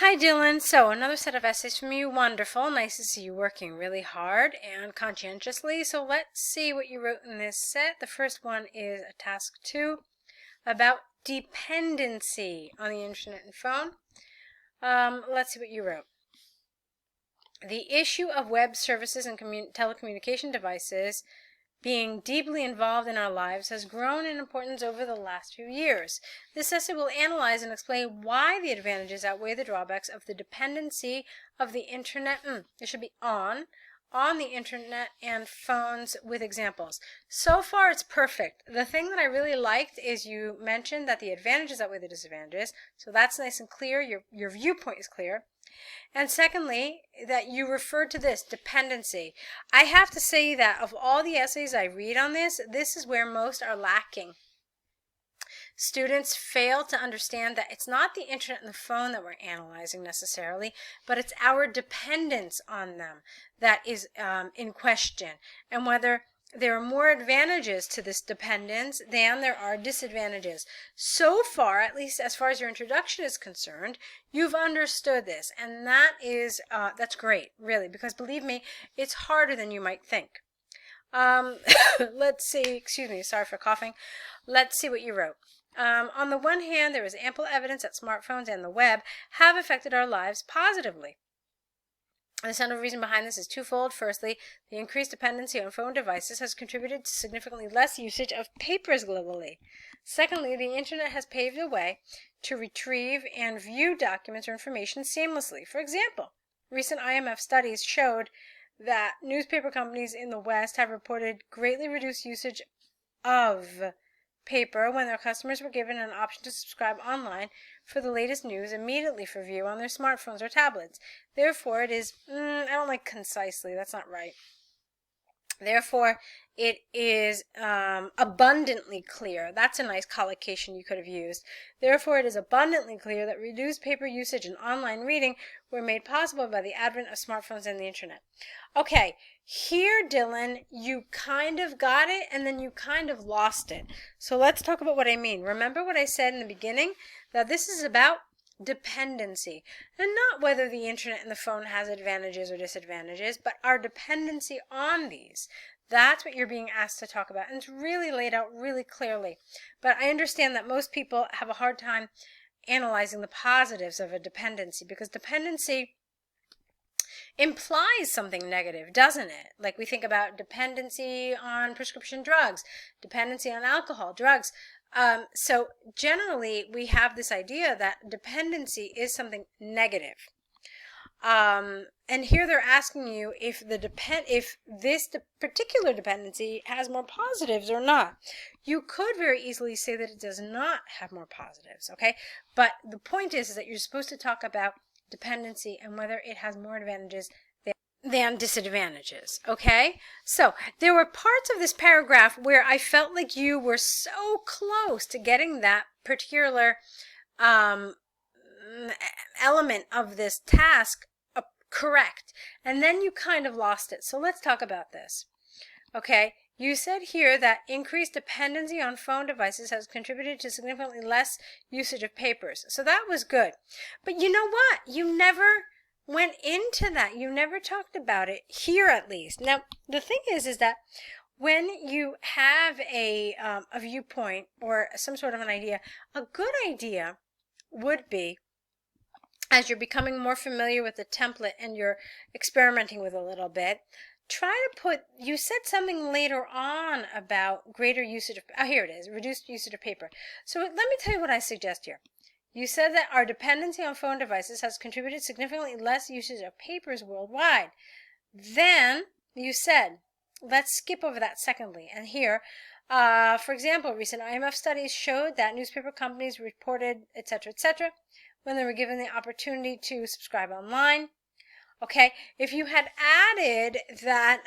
Hi, Dylan. So, another set of essays from you. Wonderful. Nice to see you working really hard and conscientiously. So, let's see what you wrote in this set. The first one is a task 2 about dependency on the internet and phone. Let's see what you wrote. The issue of web services and telecommunication devices being deeply involved in our lives has grown in importance over the last few years. This essay will analyze and explain why the advantages outweigh the drawbacks of the dependency of the internet, it should be on the internet and phones with examples. So far it's perfect. The thing that I really liked is you mentioned that the advantages outweigh the disadvantages, so that's nice and clear. Your viewpoint is clear. And secondly, that you referred to this, dependency. I have to say that of all the essays I read on this is where most are lacking. Students fail to understand that it's not the internet and the phone that we're analyzing necessarily, but it's our dependence on them that is in question, and whether there are more advantages to this dependence than there are disadvantages. So far, at least as far as your introduction is concerned, you've understood this, and that's great, really, because believe me, it's harder than you might think. Let's see, excuse me, sorry for coughing. Let's see what you wrote. On the one hand, there is ample evidence that smartphones and the web have affected our lives positively. The central reason behind this is twofold. Firstly, the increased dependency on phone devices has contributed to significantly less usage of papers globally. Secondly, the internet has paved a way to retrieve and view documents or information seamlessly. For example, recent IMF studies showed that newspaper companies in the West have reported greatly reduced usage of paper when their customers were given an option to subscribe online for the latest news immediately for view on their smartphones or tablets. Therefore, it is, I don't like concisely, that's not right. Therefore, it is abundantly clear. That's a nice collocation you could have used. Therefore, it is abundantly clear that reduced paper usage and online reading were made possible by the advent of smartphones and the internet. Okay, here, Dylan, you kind of got it and then you kind of lost it. So let's talk about what I mean. Remember what I said in the beginning? That this is about dependency, and not whether the internet and the phone has advantages or disadvantages, but our dependency on these. That's what you're being asked to talk about, and it's really laid out really clearly. But I understand that most people have a hard time analyzing the positives of a dependency, because dependency implies something negative, doesn't it? Like we think about dependency on prescription drugs, dependency on alcohol, drugs. So generally, we have this idea that dependency is something negative. And here they're asking you if this particular dependency has more positives or not. You could very easily say that it does not have more positives, okay? But the point is that you're supposed to talk about dependency and whether it has more advantages than disadvantages, okay? So there were parts of this paragraph where I felt like you were so close to getting that particular element of this task correct, and then you kind of lost it. So let's talk about this, okay? You said here that increased dependency on phone devices has contributed to significantly less usage of papers. So that was good. But you know what? You never went into that. You never talked about it here, at least. Now, the thing is that when you have a viewpoint or some sort of an idea, a good idea would be, as you're becoming more familiar with the template and you're experimenting with a little bit, try to put, you said something later on about greater usage of, here it is, reduced usage of paper. So let me tell you what I suggest here. You said that our dependency on phone devices has contributed significantly less usage of papers worldwide. Then you said, let's skip over that secondly. And here, for example, recent IMF studies showed that newspaper companies reported, etc., when they were given the opportunity to subscribe online. Okay, if you had added that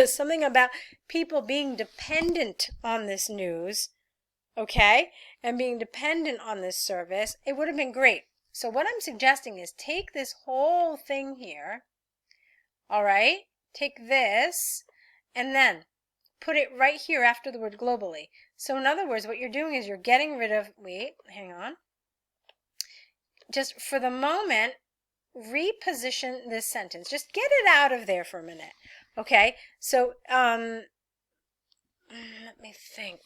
something about people being dependent on this news, okay, and being dependent on this service, it would have been great. So what I'm suggesting is take this whole thing here, all right, take this, and then put it right here after the word globally. So in other words, what you're doing is you're getting rid of, wait, hang on. just for the moment, reposition this sentence. Just get it out of there for a minute. Okay? So, let me think.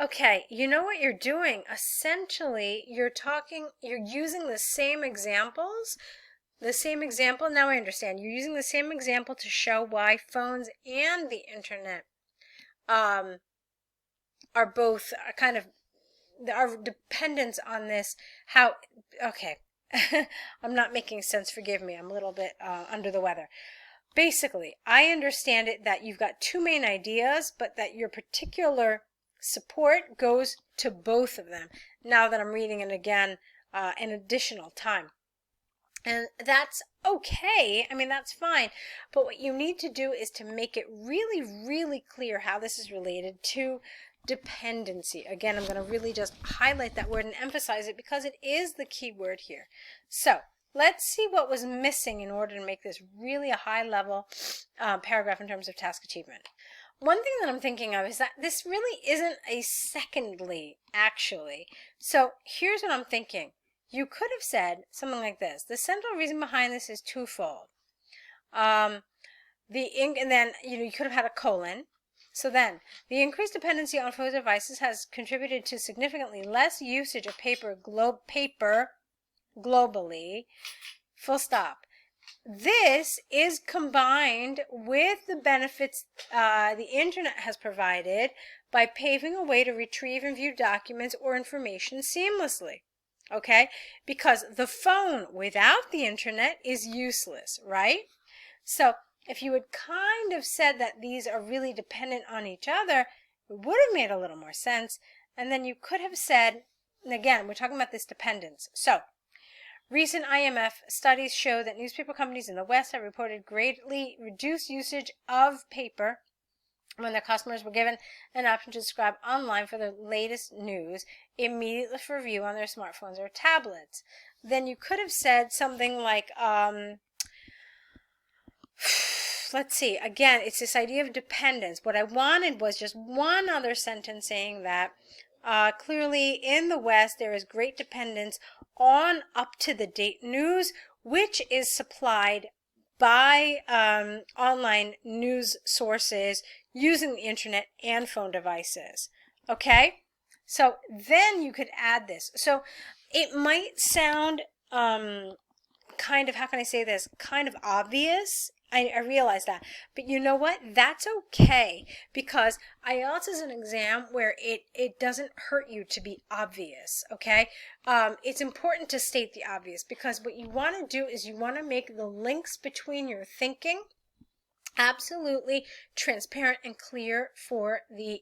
Okay, you know what you're doing? Essentially, you're using the same examples. The same example, now I understand. You're using the same example to show why phones and the internet are both kind of, our dependence on this, how, okay, I'm not making sense, forgive me, I'm a little bit under the weather. Basically, I understand it that you've got two main ideas, but that your particular support goes to both of them, now that I'm reading it again an additional time. And that's okay. I mean, that's fine. But what you need to do is to make it really, really clear how this is related to dependency. Again, I'm going to really just highlight that word and emphasize it because it is the key word here. So let's see what was missing in order to make this really a high-level paragraph in terms of task achievement. One thing that I'm thinking of is that this really isn't a secondly, actually. So here's what I'm thinking. You could have said something like this. The central reason behind this is twofold. And then you could have had a colon. So then, the increased dependency on phone devices has contributed to significantly less usage of paper globally. Full stop. This is combined with the benefits the internet has provided by paving a way to retrieve and view documents or information seamlessly. Okay? Because the phone without the internet is useless, right? So if you had kind of said that these are really dependent on each other, it would have made a little more sense. And then you could have said, and again, we're talking about this dependence. So recent IMF studies show that newspaper companies in the West have reported greatly reduced usage of paper when their customers were given an option to subscribe online for the latest news immediately for view on their smartphones or tablets. Then you could have said something like, let's see, again, it's this idea of dependence. What I wanted was just one other sentence saying that clearly in the West there is great dependence on up-to-the-date news, which is supplied by online news sources using the internet and phone devices. Okay? So then you could add this. So it might sound kind of, how can I say this, kind of obvious. I realize that. But you know what? That's okay, because IELTS is an exam where it doesn't hurt you to be obvious, okay? It's important to state the obvious, because what you want to do is you want to make the links between your thinking absolutely transparent and clear for the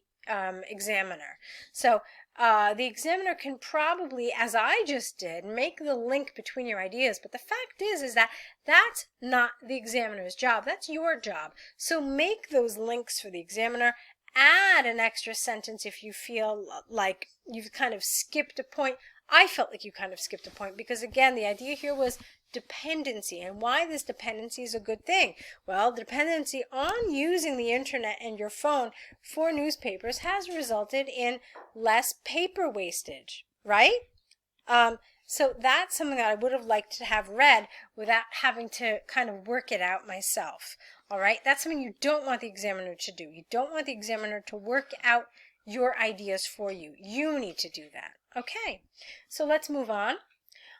examiner. So the examiner can probably, as I just did, make the link between your ideas, but the fact is that that's not the examiner's job. That's your job. So make those links for the examiner. Add an extra sentence if you feel like you've kind of skipped a point. I felt like you kind of skipped a point because, again, the idea here was dependency, and why this dependency is a good thing. Well, dependency on using the internet and your phone for newspapers has resulted in less paper wastage, right? So that's something that I would have liked to have read without having to kind of work it out myself. All right, that's something you don't want the examiner to do. You don't want the examiner to work out your ideas for you. You need to do that. Okay, so let's move on.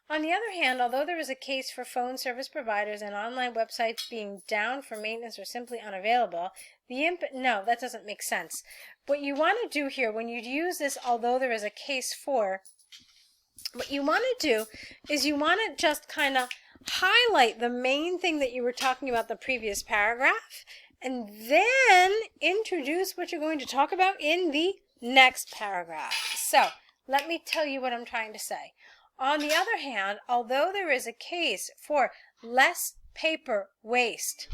On the other hand, although there is a case for phone service providers and online websites being down for maintenance or simply unavailable, no, that doesn't make sense. What you want to do here, when you use this, although there is a case for, what you want to do is you want to just kind of highlight the main thing that you were talking about the previous paragraph, and then introduce what you're going to talk about in the next paragraph. So let me tell you what I'm trying to say. On the other hand, although there is a case for less paper waste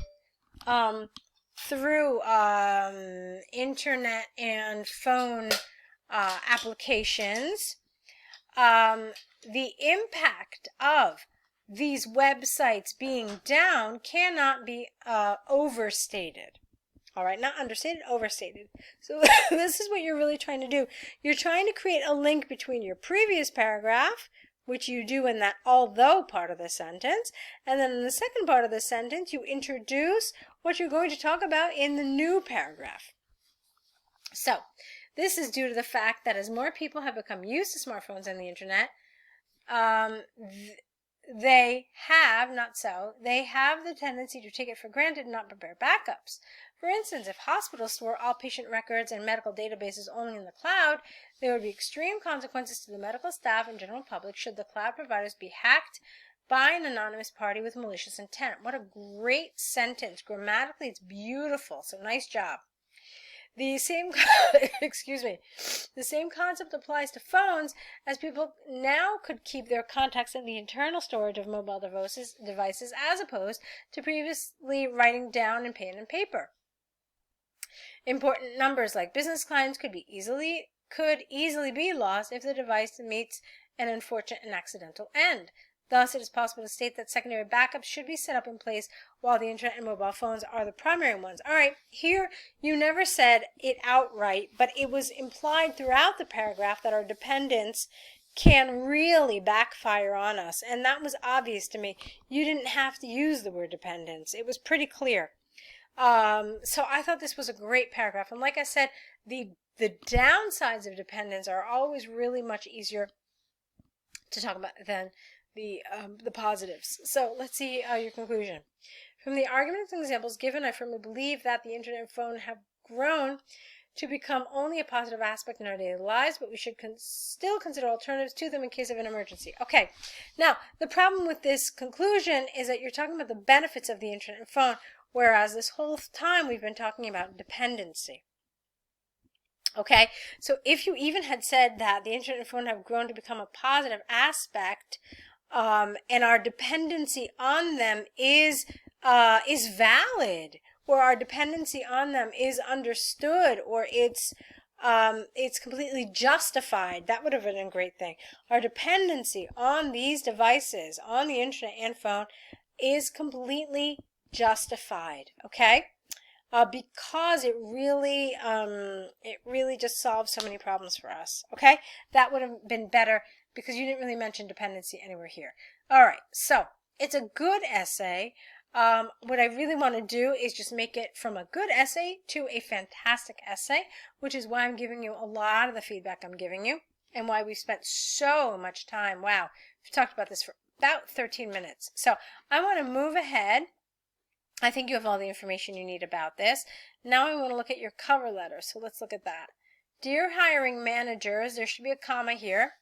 through internet and phone applications, the impact of these websites being down cannot be overstated. All right, not understated, overstated. So this is what you're really trying to do. You're trying to create a link between your previous paragraph, which you do in that although part of the sentence, and then in the second part of the sentence, you introduce what you're going to talk about in the new paragraph. So this is due to the fact that as more people have become used to smartphones and the internet, they have the tendency to take it for granted and not prepare backups. For instance, if hospitals store all patient records and medical databases only in the cloud, there would be extreme consequences to the medical staff and general public should the cloud providers be hacked by an anonymous party with malicious intent. What a great sentence. Grammatically, it's beautiful, so nice job. The same, the same concept applies to phones, as people now could keep their contacts in the internal storage of mobile devices as opposed to previously writing down in pen and paper. Important numbers like business clients could easily be lost if the device meets an unfortunate and accidental end. Thus, it is possible to state that secondary backups should be set up in place while the internet and mobile phones are the primary ones. All right, here you never said it outright, but it was implied throughout the paragraph that our dependence can really backfire on us, and that was obvious to me. You didn't have to use the word dependence. It was pretty clear. So I thought this was a great paragraph, and like I said, the downsides of dependence are always really much easier to talk about than the positives. So let's see your conclusion. From the arguments and examples given, I firmly believe that the internet and phone have grown to become only a positive aspect in our daily lives, but we should still consider alternatives to them in case of an emergency. Okay, now the problem with this conclusion is that you're talking about the benefits of the internet and phone, whereas this whole time we've been talking about dependency. Okay, so if you even had said that the internet and phone have grown to become a positive aspect, and our dependency on them is valid, or our dependency on them is understood, or it's completely justified, that would have been a great thing. Our dependency on these devices, on the internet and phone, is completely justified. Okay. Because it really just solves so many problems for us. Okay, that would have been better because you didn't really mention dependency anywhere here. All right, so it's a good essay. What I really want to do is just make it from a good essay to a fantastic essay, which is why I'm giving you a lot of the feedback I'm giving you and why we spent so much time. Wow, we've talked about this for about 13 minutes. So I want to move ahead. I think you have all the information you need about this. Now I want to look at your cover letter. So let's look at that. Dear hiring managers, there should be a comma here.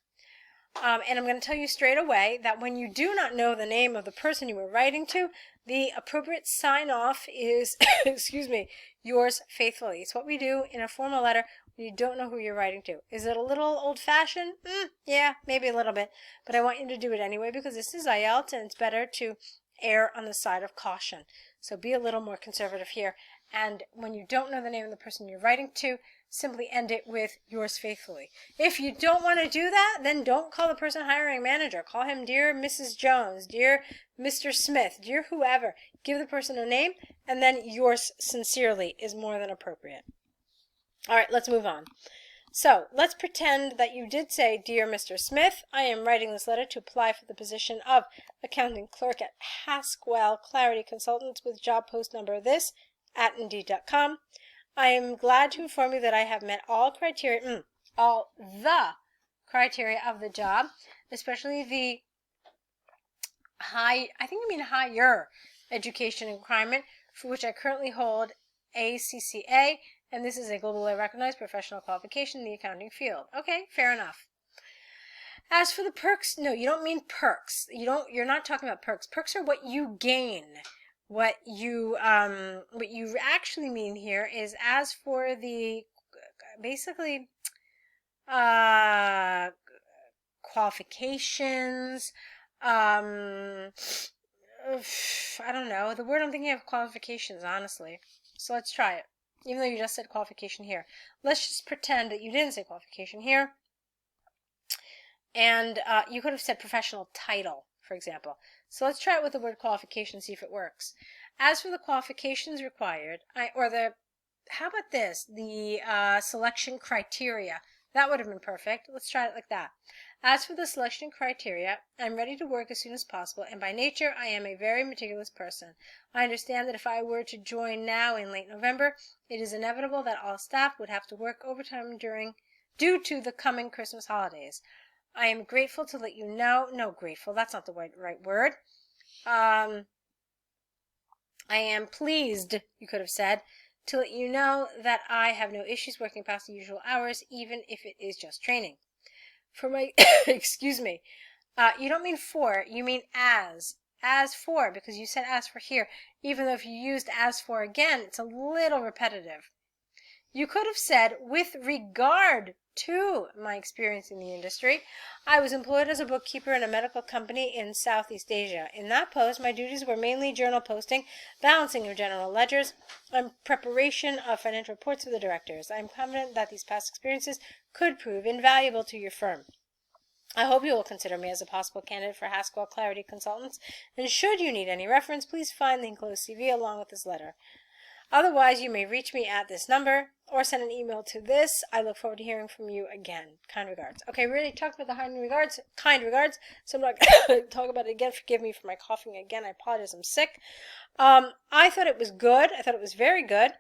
And I'm going to tell you straight away that when you do not know the name of the person you were writing to, the appropriate sign-off is, yours faithfully. It's what we do in a formal letter when you don't know who you're writing to. Is it a little old-fashioned? Yeah, maybe a little bit. But I want you to do it anyway because this is IELTS and it's better to err on the side of caution. So be a little more conservative here. And when you don't know the name of the person you're writing to, simply end it with yours faithfully. If you don't want to do that, then don't call the person hiring manager. Call him Dear Mrs. Jones, Dear Mr. Smith, Dear whoever. Give the person a name, and then yours sincerely is more than appropriate. All right, let's move on. So let's pretend that you did say, Dear Mr. Smith, I am writing this letter to apply for the position of accounting clerk at Haskwell Clarity Consultants with job post number this at Indeed.com. I am glad to inform you that I have met all the criteria of the job, especially the higher education requirement for which I currently hold ACCA, and this is a globally recognized professional qualification in the accounting field. Okay, fair enough. As for the perks, no, you don't mean perks. You're not talking about perks. Perks are what you gain. What you actually mean here is as for the basically qualifications, I don't know. The word I'm thinking of qualifications, honestly. So let's try it. Even though you just said qualification here. Let's just pretend that you didn't say qualification here. And you could have said professional title, for example. So let's try it with the word qualification, see if it works. As for the qualifications required, or the how about this? The selection criteria. That would have been perfect. Let's try it like that. As for the selection criteria, I'm ready to work as soon as possible, and by nature, I am a very meticulous person. I understand that if I were to join now in late November, it is inevitable that all staff would have to work overtime due to the coming Christmas holidays. I am grateful to let you know. No, grateful. That's not the right word. I am pleased, you could have said, to let you know that I have no issues working past the usual hours, even if it is just training. For my, excuse me, you don't mean for, you mean as for, because you said as for here, even though if you used as for again, it's a little repetitive. You could have said, with regard to my experience in the industry, I was employed as a bookkeeper in a medical company in Southeast Asia. In that post, my duties were mainly journal posting, balancing of general ledgers, and preparation of financial reports for the directors. I am confident that these past experiences could prove invaluable to your firm. I hope you will consider me as a possible candidate for Haskell Clarity Consultants, and should you need any reference, please find the enclosed CV along with this letter. Otherwise, you may reach me at this number or send an email to this. I look forward to hearing from you again. Kind regards. Okay, we already talked about the kind regards, so I'm not going to talk about it again. Forgive me for my coughing again. I apologize. I'm sick. I thought it was good. I thought it was very good.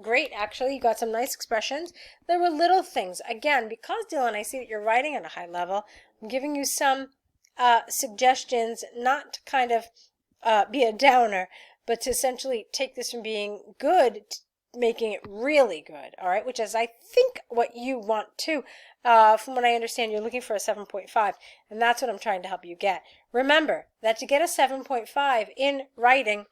Great, actually. You got some nice expressions. There were little things. Again, because, Dillon, I see that you're writing at a high level, I'm giving you some suggestions, not to kind of be a downer, but to essentially take this from being good to making it really good, all right, which is, I think, what you want to. From what I understand, you're looking for a 7.5, and that's what I'm trying to help you get. Remember that to get a 7.5 in writing,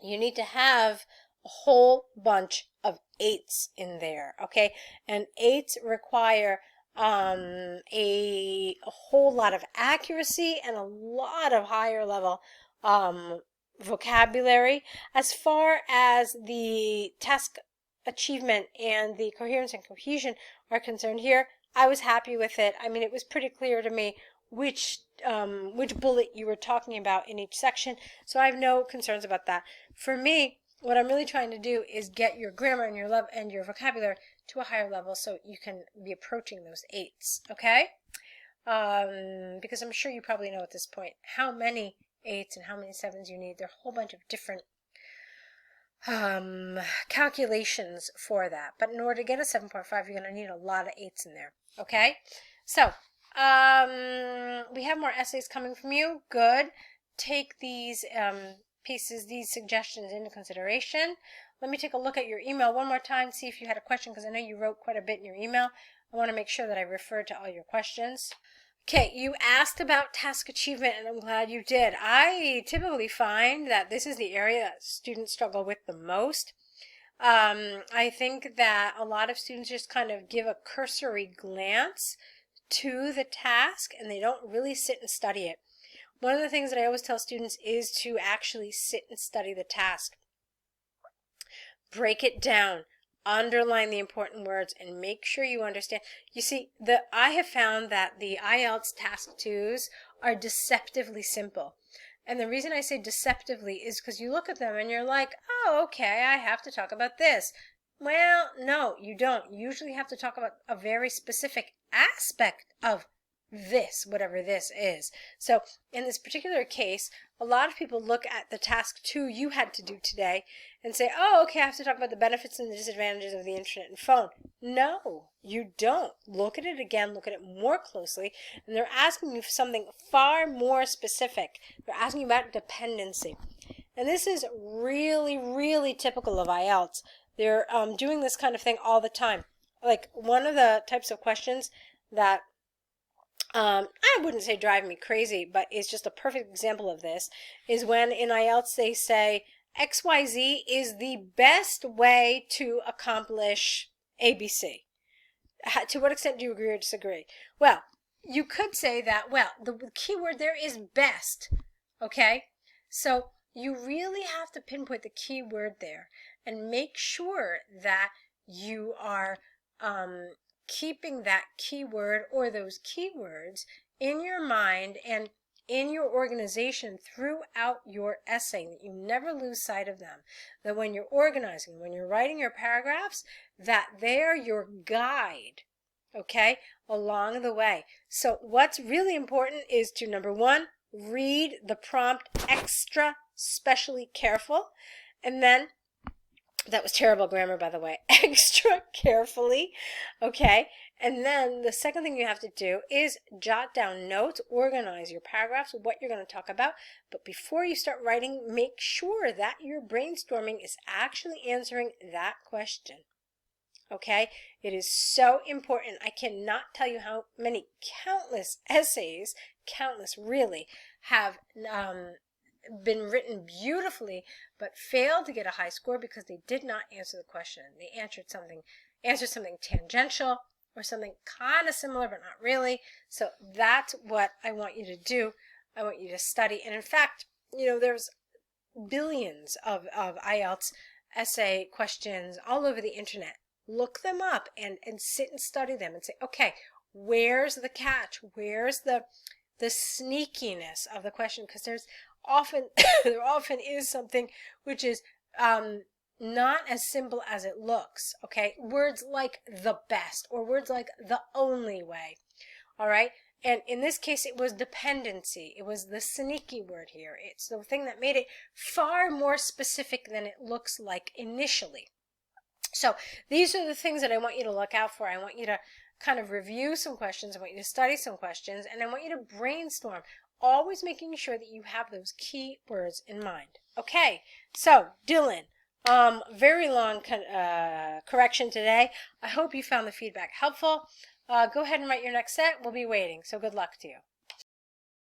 you need to have a whole bunch of 8s in there, okay? And 8s require a whole lot of accuracy and a lot of higher level vocabulary. As far as the task achievement and the coherence and cohesion are concerned here, I was happy with it. I mean, it was pretty clear to me which bullet you were talking about in each section, so I have no concerns about that. For me, what I'm really trying to do is get your grammar and your vocabulary to a higher level so you can be approaching those 8s, okay? Because I'm sure you probably know at this point how many 8s and how many 7s you need. There are a whole bunch of different calculations for that. But in order to get a 7.5, you're going to need a lot of 8s in there, okay? So, we have more essays coming from you. Good. Take these these suggestions into consideration. Let me take a look at your email one more time, see if you had a question, because I know you wrote quite a bit in your email. I want to make sure that I refer to all your questions. Okay, you asked about task achievement, and I'm glad you did. I typically find that this is the area that students struggle with the most. I think that a lot of students just kind of give a cursory glance to the task, and they don't really sit and study it. One of the things that I always tell students is to actually sit and study the task. Break it down. Underline the important words and make sure you understand. You see, I have found that the IELTS Task 2s are deceptively simple. And the reason I say deceptively is because you look at them and you're like, oh, okay, I have to talk about this. Well, no, you don't. You usually have to talk about a very specific aspect of this, whatever this is. So in this particular case, a lot of people look at the task 2 you had to do today and say, oh, okay, I have to talk about the benefits and the disadvantages of the internet and phone. No, you don't. Look at it again, look at it more closely, and they're asking you for something far more specific. They're asking you about dependency. And this is really, really typical of IELTS. They're doing this kind of thing all the time. Like, one of the types of questions that I wouldn't say drive me crazy, but is just a perfect example of this, is when in IELTS they say XYZ is the best way to accomplish ABC. To what extent do you agree or disagree? Well, you could say that, well, the key word there is best, okay? So you really have to pinpoint the key word there and make sure that you are keeping that keyword or those keywords in your mind and in your organization throughout your essay, that you never lose sight of them, that when you're organizing, when you're writing your paragraphs, that they're your guide, okay, along the way. So what's really important is to, number one, read the prompt extra specially careful, and then, that was terrible grammar, by the way, extra carefully, okay? And then the second thing you have to do is jot down notes, organize your paragraphs, what you're going to talk about. But before you start writing, make sure that your brainstorming is actually answering that question, okay? It is so important. I cannot tell you how many countless essays, countless really, have been written beautifully but failed to get a high score because they did not answer the question. They answered something tangential or something kind of similar but not really. So that's what I want you to do. I want you to study. And in fact, you know, there's billions of IELTS essay questions all over the internet. Look them up and sit and study them and say, okay, where's the catch? Where's the sneakiness of the question? Because there often is something which is not as simple as it looks, okay? Words like the best or words like the only way, all right? And in this case, it was dependency. It was the sneaky word here. It's the thing that made it far more specific than it looks like initially. So these are the things that I want you to look out for. I want you to kind of review some questions. I want you to study some questions, and I want you to brainstorm, always making sure that you have those key words in mind. Okay, so Dillon, very long correction today. I hope you found the feedback helpful. Go ahead and write your next set. We'll be waiting, so good luck to you.